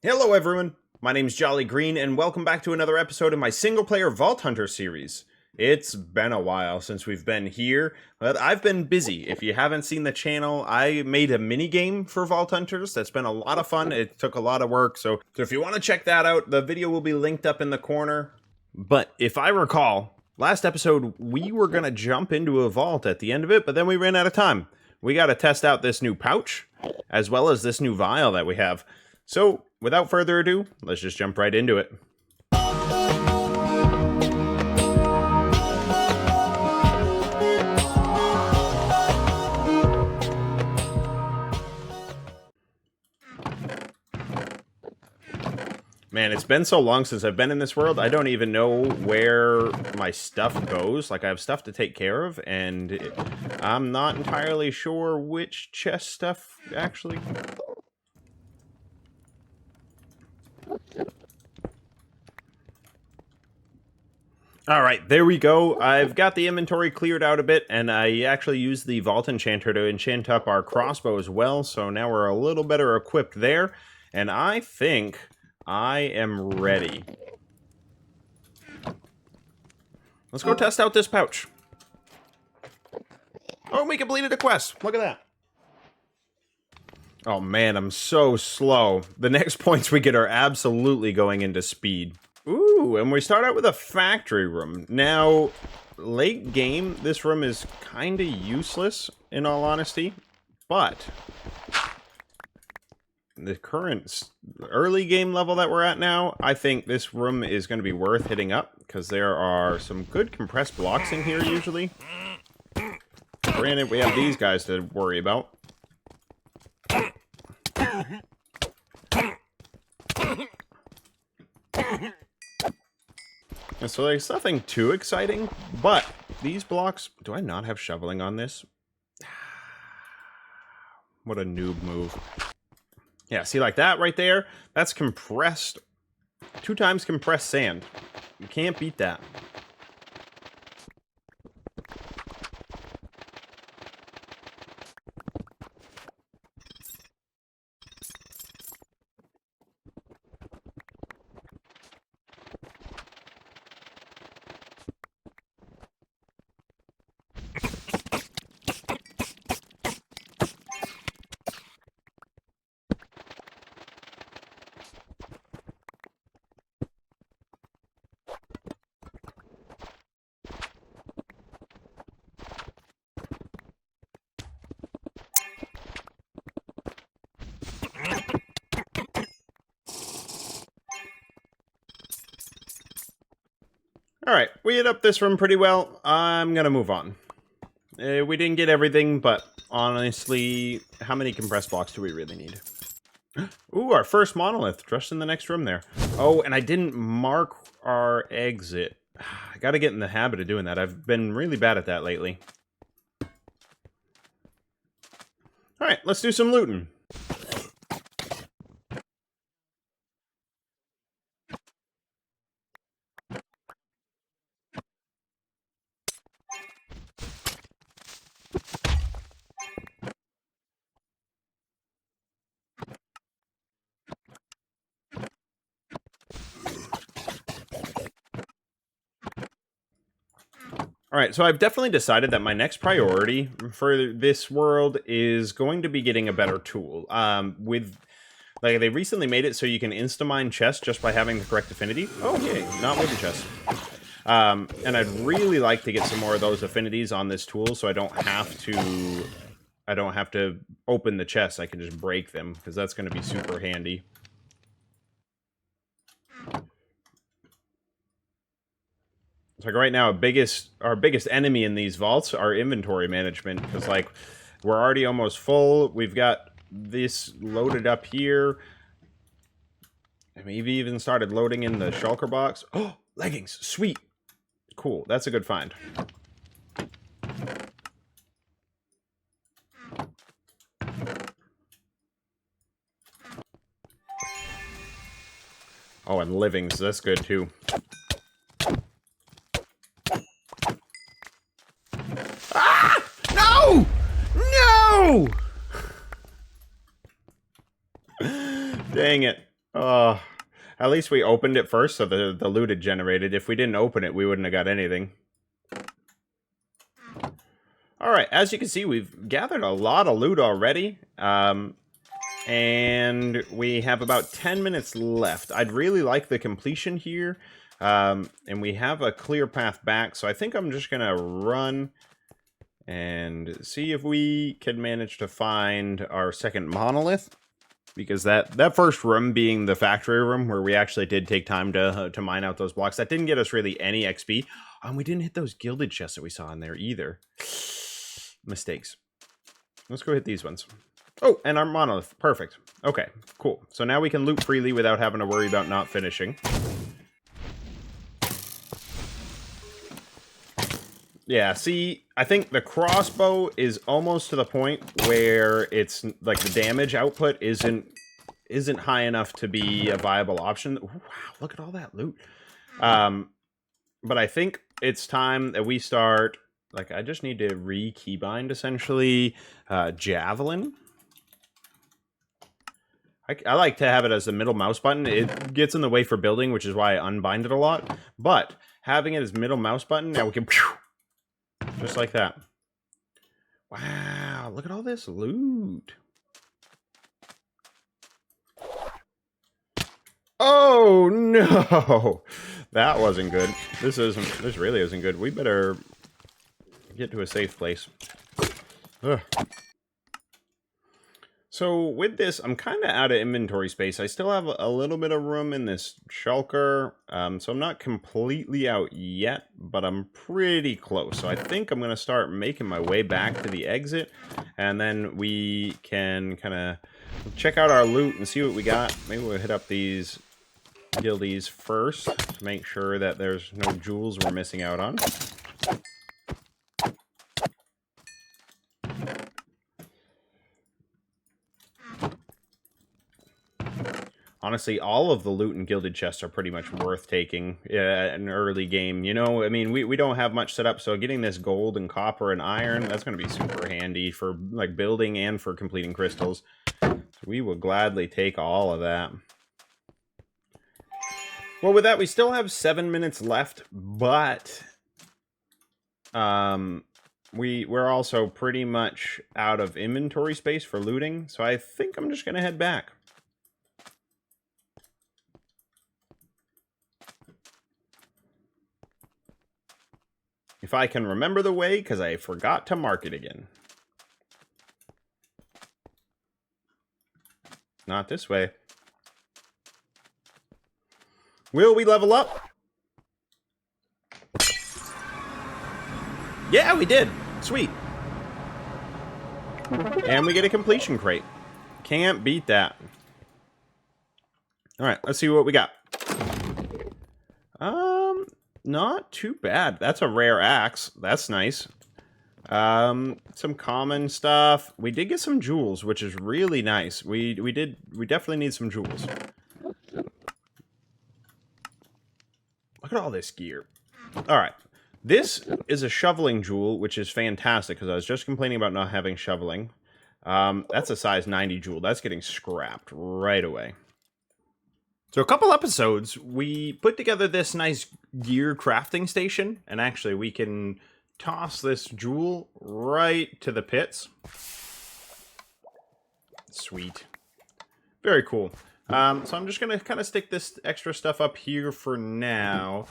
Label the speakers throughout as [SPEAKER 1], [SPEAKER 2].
[SPEAKER 1] Hello everyone, my name's Jolly Green and welcome back to another episode of my single player Vault Hunter series. It's been a while since we've been here, but I've been busy. If you haven't seen the channel, I made a mini game for Vault Hunters that's been a lot of fun. It took a lot of work, so if you want to check that out, the video will be linked up in the corner. But if I recall, last episode we were going to jump into a vault at the end of it, but then we ran out of time. We got to test out this new pouch, as well as this new vial that we have. So, without further ado, let's just jump right into it. Man, it's been so long since I've been in this world, I don't even know where my stuff goes. Like, I have stuff to take care of, and I'm not entirely sure which chest stuff actually... Alright, there we go. I've got the inventory cleared out a bit, and I actually used the Vault Enchanter to enchant up our crossbow as well, so now we're a little better equipped there, and I think I am ready. Let's go test out this pouch. Oh, we completed a quest. Look at that. Oh man, I'm so slow. The next points we get are absolutely going into speed. Ooh, and we start out with a factory room. Now, late game, this room is kind of useless, in all honesty, but the current early game level that we're at now, I think this room is going to be worth hitting up, because there are some good compressed blocks in here, usually. Granted, we have these guys to worry about. And so there's nothing too exciting, but these blocks... Do I not have shoveling on this? What a noob move. Yeah, see, like that right there? That's compressed... 2 times compressed sand. You can't beat that. Alright, we hit up this room pretty well. I'm gonna move on. We didn't get everything, but honestly, how many compressed blocks do we really need? Ooh, our first monolith, just in the next room there. Oh, and I didn't mark our exit. I gotta get in the habit of doing that. I've been really bad at that lately. Alright, let's do some looting. Alright, so I've definitely decided that my next priority for this world is going to be getting a better tool. Like, they recently made it so you can insta-mine chests just by having the correct affinity. Oh, yay, not wooden chests. And I'd really like to get some more of those affinities on this tool so I don't have to open the chests. I can just break them, because that's going to be super handy. Like right now, our biggest enemy in these vaults are inventory management, because like we're already almost full. We've got this loaded up here. And we've even started loading in the shulker box. Oh, leggings, sweet, cool. That's a good find. Oh, and livings, that's good too. Ah! No! No! Dang it. Uh, at least we opened it first, so the loot had generated. If we didn't open it, we wouldn't have got anything. Alright, as you can see, we've gathered a lot of loot already. And we have about 10 minutes left. I'd really like the completion here. And we have a clear path back, so I think I'm just going to run and see if we can manage to find our second monolith. Because that first room being the factory room, where we actually did take time to mine out those blocks, that didn't get us really any XP. And we didn't hit those gilded chests that we saw in there either. Mistakes. Let's go hit these ones. Oh, and our monolith. Perfect. Okay, cool. So now we can loot freely without having to worry about not finishing. Yeah, see, I think the crossbow is almost to the point where it's like the damage output isn't high enough to be a viable option. Ooh, wow, look at all that loot. But I think it's time that we start. Like, I just need to re-keybind essentially Javelin. I like to have it as the middle mouse button. It gets in the way for building, which is why I unbind it a lot. But having it as middle mouse button, now we can just like that. Wow, look at all this loot. Oh no, that wasn't good. This really isn't good. We better get to a safe place. Ugh. So with this, I'm kind of out of inventory space. I still have a little bit of room in this shulker, so I'm not completely out yet, but I'm pretty close. So I think I'm going to start making my way back to the exit, and then we can kind of check out our loot and see what we got. Maybe we'll hit up these guildies first to make sure that there's no jewels we're missing out on. Honestly, all of the loot and gilded chests are pretty much worth taking in an early game. You know, I mean, we don't have much set up, so getting this gold and copper and iron, that's going to be super handy for like building and for completing crystals. So we will gladly take all of that. Well, with that, we still have 7 minutes left, but we're also pretty much out of inventory space for looting, so I think I'm just going to head back. If I can remember the way, because I forgot to mark it again. Not this way. Will we level up? Yeah, we did. Sweet. And we get a completion crate. Can't beat that. Alright, let's see what we got. Not too bad. That's a rare axe. That's nice. Some common stuff. We did get some jewels, which is really nice. We definitely need some jewels. Look at all this gear. Alright. This is a shoveling jewel, which is fantastic, because I was just complaining about not having shoveling. That's a size 90 jewel. That's getting scrapped right away. So a couple episodes, we put together this nice gear crafting station, and actually we can toss this jewel right to the pits. Sweet. Very cool. So I'm just going to kind of stick this extra stuff up here for now.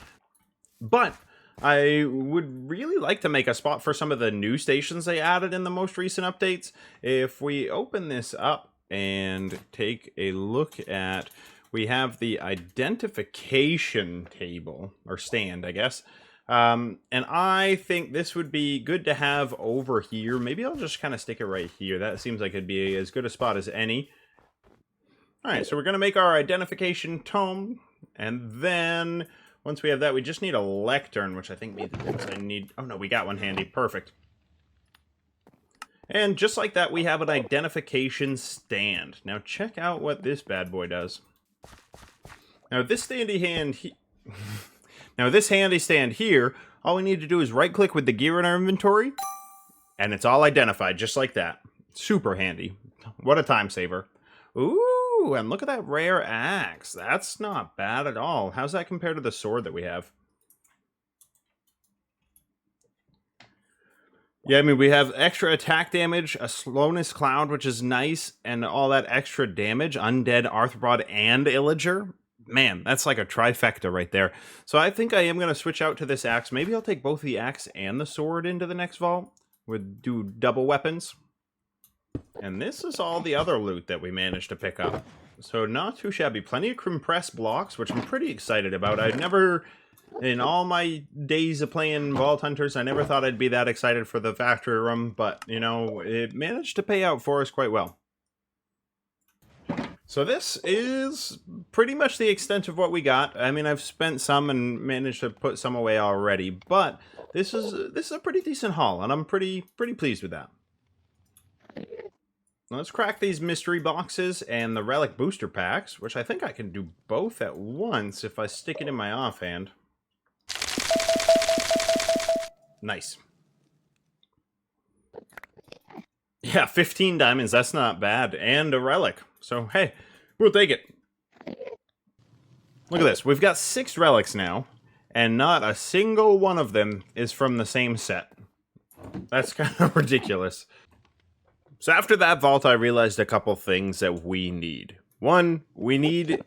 [SPEAKER 1] But I would really like to make a spot for some of the new stations they added in the most recent updates. If we open this up and take a look at... We have the identification table, or stand, I guess. And I think this would be good to have over here. Maybe I'll just kind of stick it right here. That seems like it'd be as good a spot as any. Alright, so we're going to make our identification tome. And then, once we have that, we just need a lectern, which I think means I need... Oh no, we got one handy. Perfect. And just like that, we have an identification stand. Now check out what this bad boy does. Now this handy stand here, all we need to do is right click with the gear in our inventory, and it's all identified just like that. Super handy. What a time saver. Ooh, Ooh, and look at that rare axe. That's not bad at all. How's that compared to the sword that we have? Yeah, I mean, we have extra attack damage, a slowness cloud, which is nice, and all that extra damage, undead, arthropod, and illager. Man, that's like a trifecta right there. So I think I am going to switch out to this axe. Maybe I'll take both the axe and the sword into the next vault. We'll do double weapons. And this is all the other loot that we managed to pick up. So not too shabby. Plenty of compressed blocks, which I'm pretty excited about. I've never... In all my days of playing Vault Hunters, I never thought I'd be that excited for the factory room, but, you know, it managed to pay out for us quite well. So this is pretty much the extent of what we got. I mean, I've spent some and managed to put some away already, but this is a pretty decent haul, and I'm pretty pleased with that. Let's crack these mystery boxes and the relic booster packs, which I think I can do both at once if I stick it in my offhand. Nice. Yeah, 15 diamonds, that's not bad. And a relic. So, hey, we'll take it. Look at this. We've got 6 relics now, and not a single one of them is from the same set. That's kind of ridiculous. So after that vault, I realized a couple things that we need. One, we need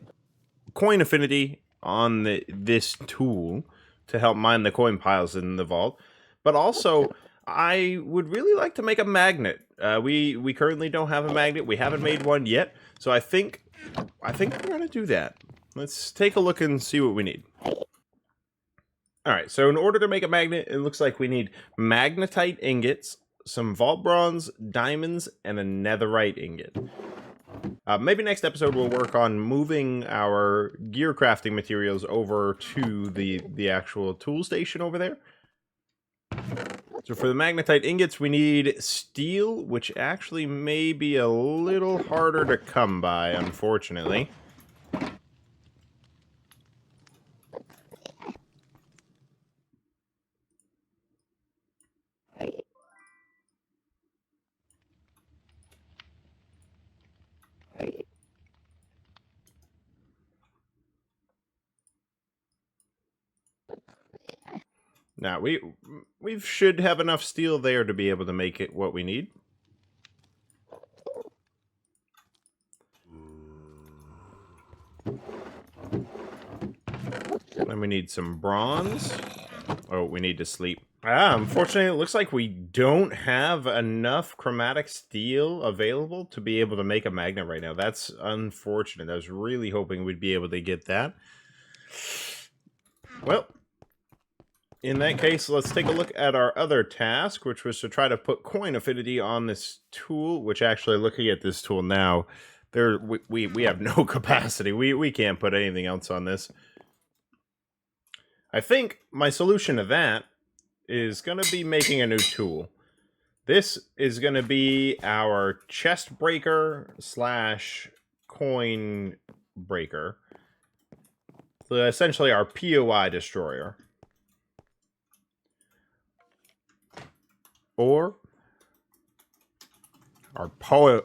[SPEAKER 1] coin affinity on this tool to help mine the coin piles in the vault. But also, I would really like to make a magnet. We currently don't have a magnet. We haven't made one yet. So I think we're going to do that. Let's take a look and see what we need. Alright, so in order to make a magnet, it looks like we need magnetite ingots, some vault bronze, diamonds, and a netherite ingot. Maybe next episode we'll work on moving our gear crafting materials over to the actual tool station over there. So for the magnetite ingots, we need steel, which actually may be a little harder to come by, unfortunately. Now, we should have enough steel there to be able to make it what we need. Then we need some bronze. Oh, we need to sleep. Unfortunately, it looks like we don't have enough chromatic steel available to be able to make a magnet right now. That's unfortunate. I was really hoping we'd be able to get that. Well, in that case, let's take a look at our other task, which was to try to put coin affinity on this tool, which actually, looking at this tool now, we have no capacity. We can't put anything else on this. I think my solution to that is going to be making a new tool. This is going to be our chest breaker / coin breaker. So essentially our POI destroyer. Or our poi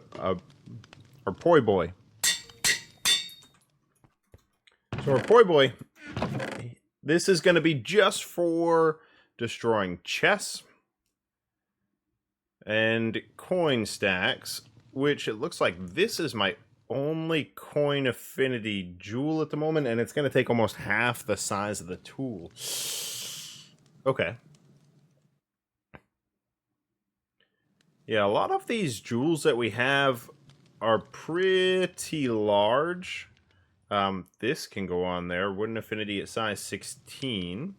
[SPEAKER 1] boy. So our poi boy, this is going to be just for destroying chests and coin stacks, which it looks like this is my only coin affinity jewel at the moment, and it's going to take almost half the size of the tool. Okay. Yeah, a lot of these jewels that we have are pretty large. This can go on there. Wooden affinity at size 16.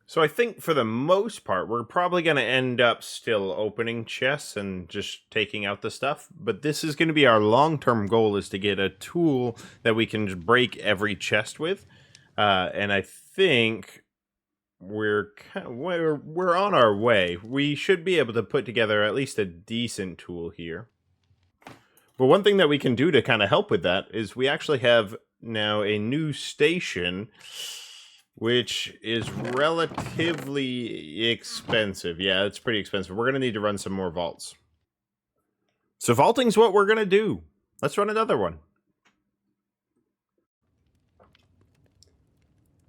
[SPEAKER 1] So I think for the most part, we're probably going to end up still opening chests and just taking out the stuff. But this is going to be our long-term goal, is to get a tool that we can just break every chest with. And I think we're on our way. We should be able to put together at least a decent tool here. But one thing that we can do to kind of help with that is we actually have now a new station, which is relatively expensive. Yeah, it's pretty expensive. We're going to need to run some more vaults. So vaulting's what we're going to do. Let's run another one.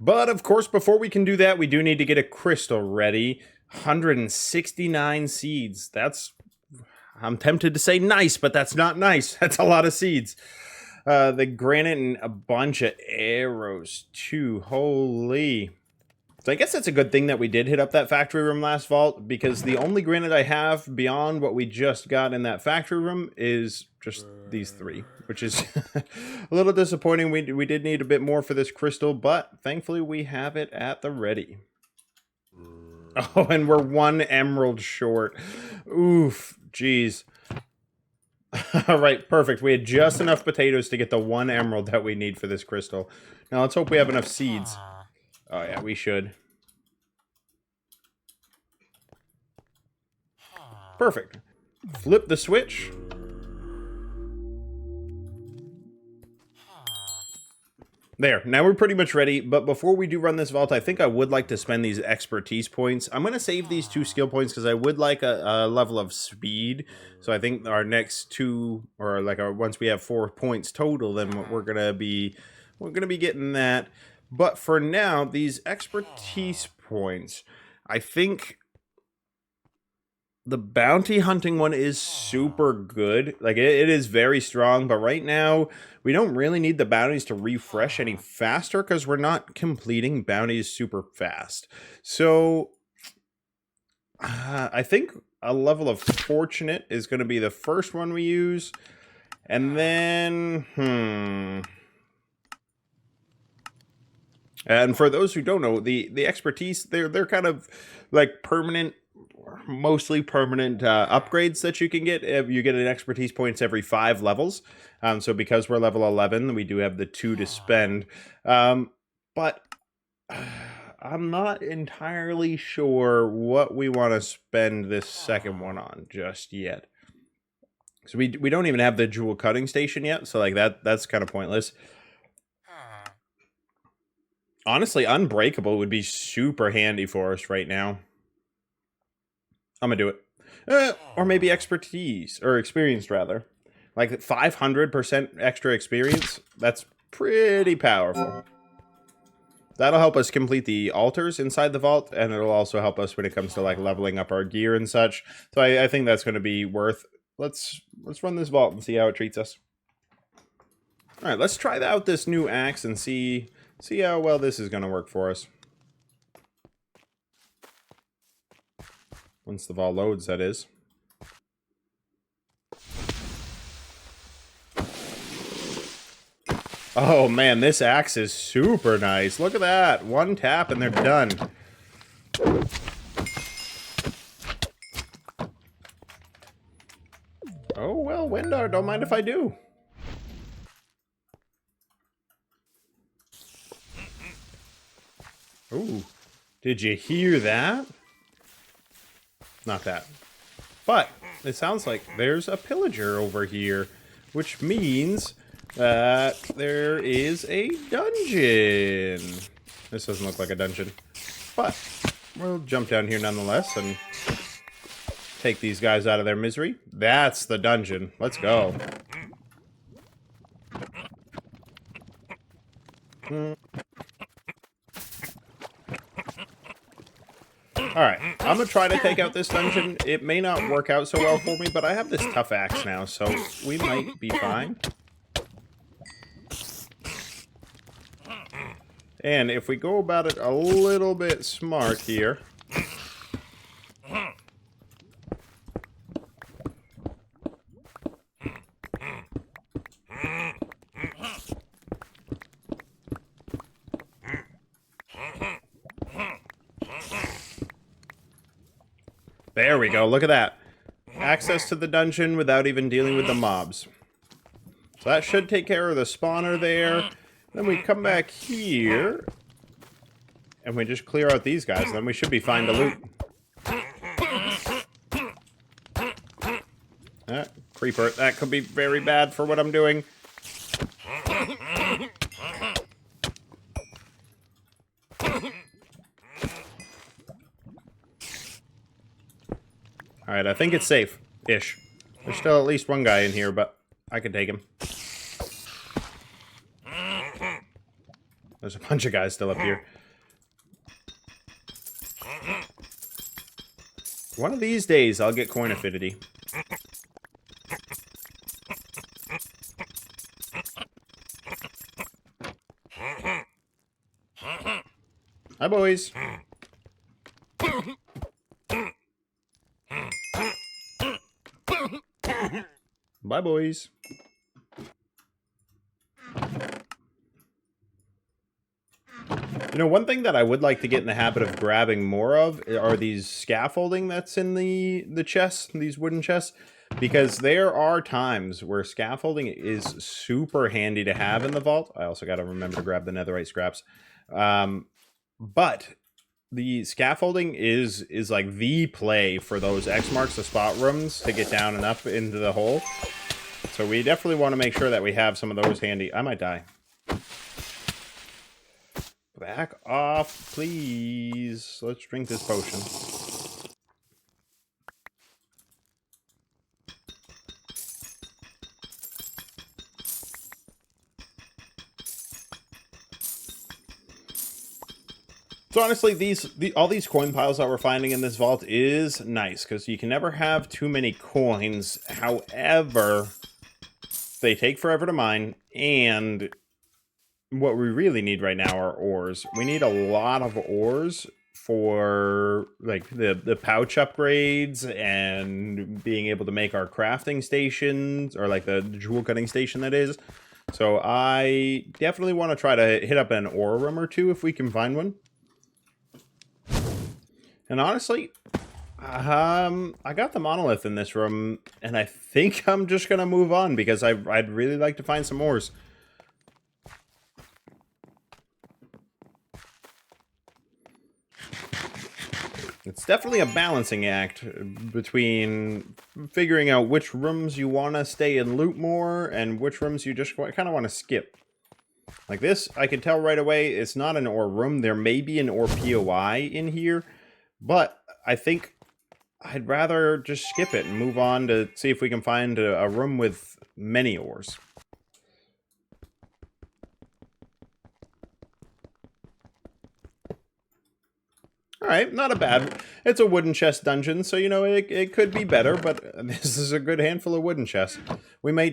[SPEAKER 1] But, of course, before we can do that, we do need to get a crystal ready. 169 seeds. That's... I'm tempted to say nice, but that's not nice. That's a lot of seeds. The granite and a bunch of arrows, too. Holy... So I guess it's a good thing that we did hit up that factory room last vault, because the only granite I have beyond what we just got in that factory room is just these 3, which is a little disappointing. We did need a bit more for this crystal, but thankfully we have it at the ready. Oh, and we're 1 emerald short. Oof, jeez. All right, perfect. We had just enough potatoes to get the 1 emerald that we need for this crystal. Now let's hope we have enough seeds. Oh, yeah, we should. Perfect. Flip the switch. There. Now we're pretty much ready, but before we do run this vault, I think I would like to spend these expertise points. I'm going to save these 2 skill points because I would like a level of speed. So I think our next 2, or like once we have 4 points total, then we're going to be getting that. But for now, these expertise points, I think the bounty hunting one is super good. Like, it is very strong, but right now, we don't really need the bounties to refresh any faster because we're not completing bounties super fast. So, I think a level of fortunate is going to be the first one we use. And then, And for those who don't know, the expertise, they're kind of like permanent, mostly permanent upgrades that you can get. You get an expertise points every 5 levels. So because we're level 11, we do have the 2 to spend. But I'm not entirely sure what we want to spend this second one on just yet. So we don't even have the jewel cutting station yet. So like that's kind of pointless. Honestly, Unbreakable would be super handy for us right now. I'm gonna do it. Or maybe Expertise, or Experienced, rather. Like 500% extra experience, that's pretty powerful. That'll help us complete the altars inside the vault, and it'll also help us when it comes to like leveling up our gear and such. So I think that's going to be worth... Let's run this vault and see how it treats us. Alright, let's try out this new axe and see how well this is going to work for us. Once the vault loads, that is. Oh man, this axe is super nice. Look at that. 1 tap and they're done. Oh well, Windar, don't mind if I do. Ooh, did you hear that? Not that. But it sounds like there's a pillager over here, which means that there is a dungeon. This doesn't look like a dungeon, but we'll jump down here nonetheless and take these guys out of their misery. That's the dungeon. Let's go. Alright, I'm going to try to take out this dungeon. It may not work out so well for me, but I have this tough axe now, so we might be fine. And if we go about it a little bit smart here... There we go, look at that. Access to the dungeon without even dealing with the mobs. So that should take care of the spawner there. Then we come back here. And we just clear out these guys, and then we should be fine to loot. Creeper, that could be very bad for what I'm doing. Alright, I think it's safe-ish. There's still at least one guy in here, but I can take him. There's a bunch of guys still up here. One of these days, I'll get coin affinity. Hi, boys. Bye, boys. You know, one thing that I would like to get in the habit of grabbing more of are these scaffolding that's in the chests, these wooden chests, because there are times where scaffolding is super handy to have in the vault. I also got to remember to grab the netherite scraps. But the scaffolding is like the play for those X marks the spot rooms to get down and up into the hole. So we definitely want to make sure that we have some of those handy. I might die. Back off, please. Let's drink this potion. So honestly, all these coin piles that we're finding in this vault is nice, because you can never have too many coins. However, they take forever to mine, and what we really need right now are ores. We need a lot of ores for like the pouch upgrades and being able to make our crafting stations, or like the jewel cutting station that is. So I definitely want to try to hit up an ore room or two if we can find one. And honestly, I got the monolith in this room, and I think I'm just gonna move on because I'd really like to find some ores. It's definitely a balancing act between figuring out which rooms you want to stay and loot more and which rooms you just kind of want to skip. Like this, I can tell right away it's not an ore room. There may be an ore POI in here, but I think I'd rather just skip it and move on to see if we can find a room with many ores. Alright, not a bad... It's a wooden chest dungeon, so, you know, it could be better, but this is a good handful of wooden chests. We may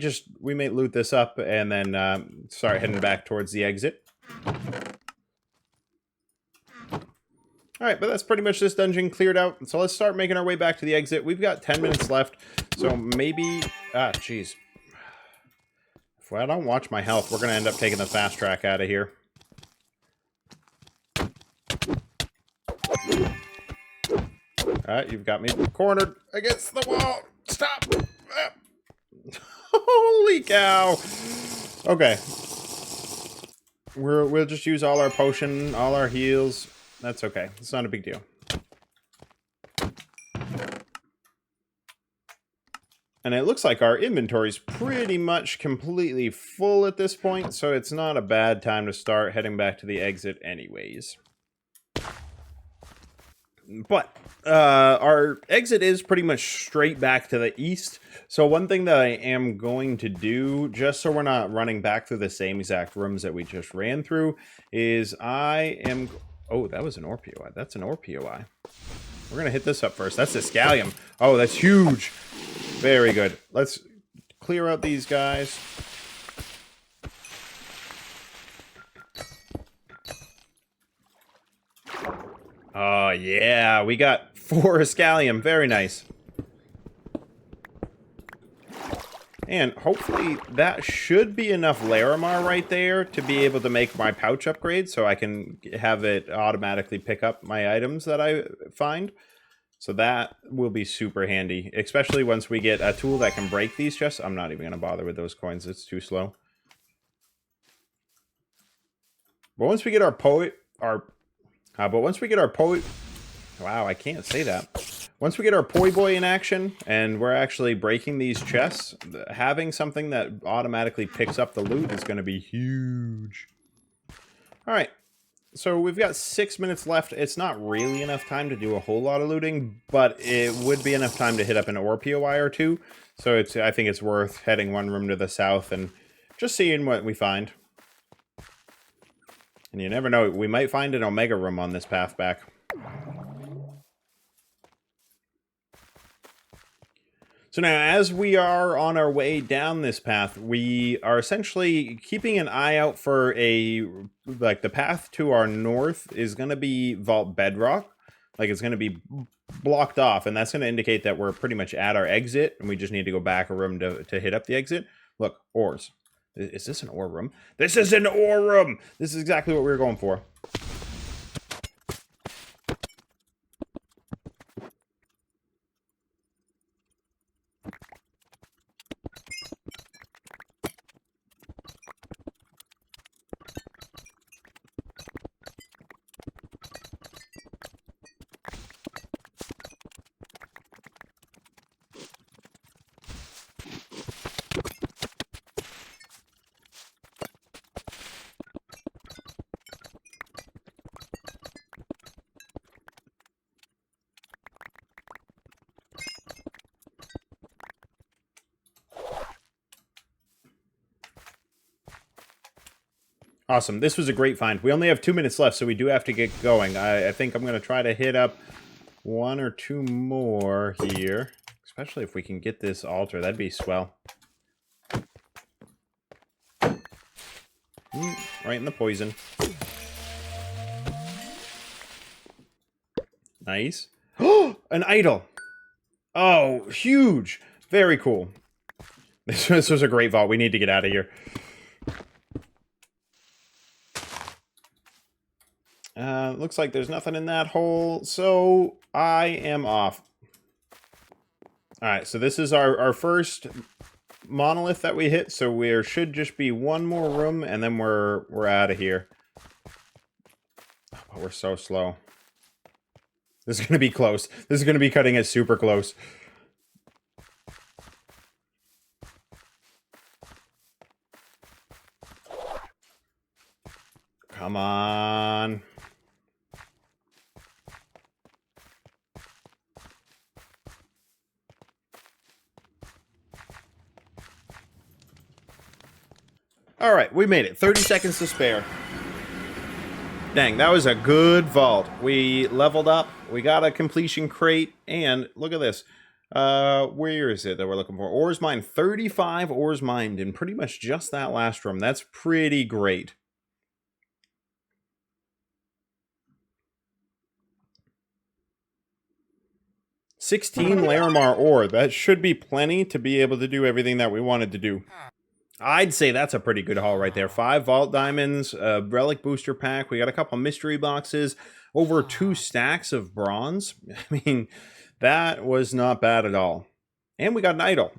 [SPEAKER 1] loot this up and then start heading back towards the exit. Alright, but that's pretty much this dungeon cleared out, so let's start making our way back to the exit. We've got 10 minutes left, so maybe... Ah, jeez. If I don't watch my health, we're going to end up taking the fast track out of here. Alright, you've got me cornered against the wall. Stop! Holy cow! Okay. We'll just use all our potion, all our heals. That's okay. It's not a big deal. And it looks like our inventory's pretty much completely full at this point, so it's not a bad time to start heading back to the exit anyways. But our exit is pretty much straight back to the east. So one thing that I am going to do, just so we're not running back through the same exact rooms that we just ran through, is I am... Oh, that was an ore POI. That's an ore POI. We're going to hit this up first. That's the scallium. Oh, that's huge. Very good. Let's clear out these guys. Oh, yeah. We got 4 scallium. Very nice. And hopefully that should be enough Larimar right there to be able to make my pouch upgrade, so I can have it automatically pick up my items that I find. So that will be super handy, especially once we get a tool that can break these chests. I'm not even going to bother with those coins. It's too slow. But once we get our wow, I can't say that. Once we get our poi boy in action and we're actually breaking these chests, having something that automatically picks up the loot is going to be huge. All right. So we've got 6 minutes left. It's not really enough time to do a whole lot of looting, but it would be enough time to hit up an ore POI or two. So I think it's worth heading one room to the south and just seeing what we find. And you never know, we might find an Omega room on this path back. So now, as we are on our way down this path, we are essentially keeping an eye out for like, the path to our north is going to be Vault Bedrock. Like, it's going to be blocked off, and that's going to indicate that we're pretty much at our exit, and we just need to go back a room to hit up the exit. Look, ores. Is this an ore room? This is an ore room! This is exactly what we were going for. Awesome. This was a great find. We only have 2 minutes left, so we do have to get going. I think I'm going to try to hit up 1 or 2 more here. Especially if we can get this altar. That'd be swell. Right in the poison. Nice. An idol! Oh, huge! Very cool. This was a great vault. We need to get out of here. Looks like there's nothing in that hole, so I am off. Alright, so this is our first monolith that we hit, so there should just be 1 more room, and then we're out of here. But we're so slow. This is going to be close. This is going to be cutting it super close. Come on. Alright, we made it. 30 seconds to spare. Dang, that was a good vault. We leveled up, we got a completion crate, and look at this. Where is it that we're looking for? Ores mined. 35 ores mined in pretty much just that last room. That's pretty great. $16 Larimar ore. That should be plenty to be able to do everything that we wanted to do. I'd say that's a pretty good haul right there. 5 vault diamonds, a relic booster pack. We got a couple mystery boxes, over 2 stacks of bronze. I mean, that was not bad at all. And we got an idol.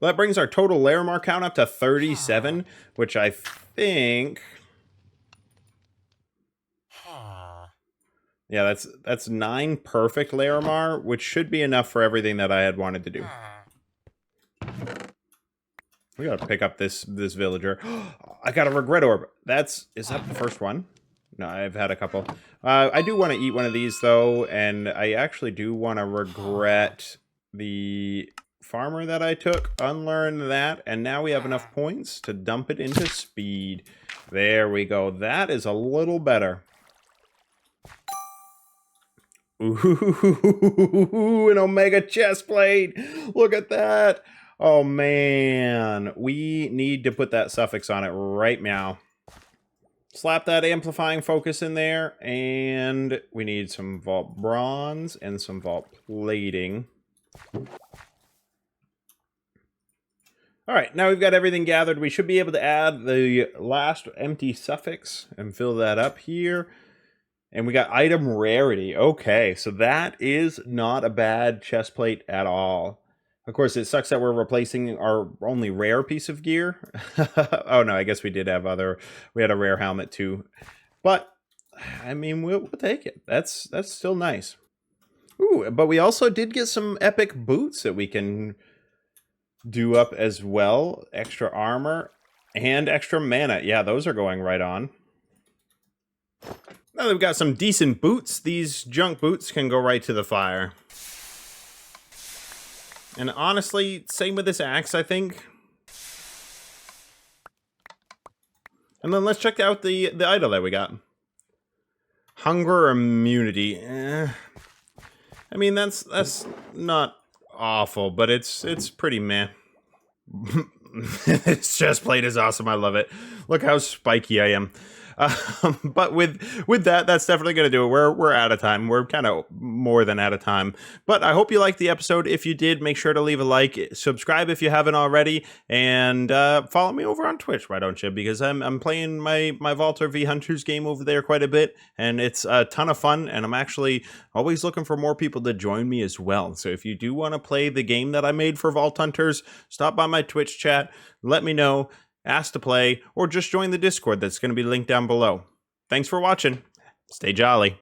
[SPEAKER 1] Well, that brings our total Larimar count up to 37, which I think... Yeah, that's 9 perfect Larimar, which should be enough for everything that I had wanted to do. We gotta pick up this villager. I got a regret orb. Is that the first one? No, I've had a couple. I do want to eat one of these, though, and I actually do want to regret the farmer that I took. Unlearn that, and now we have enough points to dump it into speed. There we go. That is a little better. Ooh, an Omega chestplate! Look at that! Oh, man. We need to put that suffix on it right now. Slap that amplifying focus in there, and we need some vault bronze and some vault plating. Alright, now we've got everything gathered. We should be able to add the last empty suffix and fill that up here. And we got item rarity. Okay, so that is not a bad chest plate at all. Of course, it sucks that we're replacing our only rare piece of gear. Oh no, I guess we did have we had a rare helmet too. But, I mean, we'll take it. That's still nice. Ooh, but we also did get some epic boots that we can do up as well. Extra armor and extra mana. Yeah, those are going right on. Now that we've got some decent boots, these junk boots can go right to the fire. And honestly, same with this axe, I think. And then let's check out the idol that we got. Hunger immunity. I mean, that's not awful, but it's pretty meh. This chest plate is awesome. I love it. Look how spiky I am. But with that, that's definitely going to do it. We're out of time. We're kind of more than out of time. But I hope you liked the episode. If you did, make sure to leave a like, subscribe if you haven't already, and follow me over on Twitch, why don't you? Because I'm playing my Vaulter v Hunters game over there quite a bit, and it's a ton of fun. And I'm actually always looking for more people to join me as well. So if you do want to play the game that I made for Vault Hunters, stop by my Twitch chat. Let me know. Ask to play, or just join the Discord that's going to be linked down below. Thanks for watching. Stay jolly.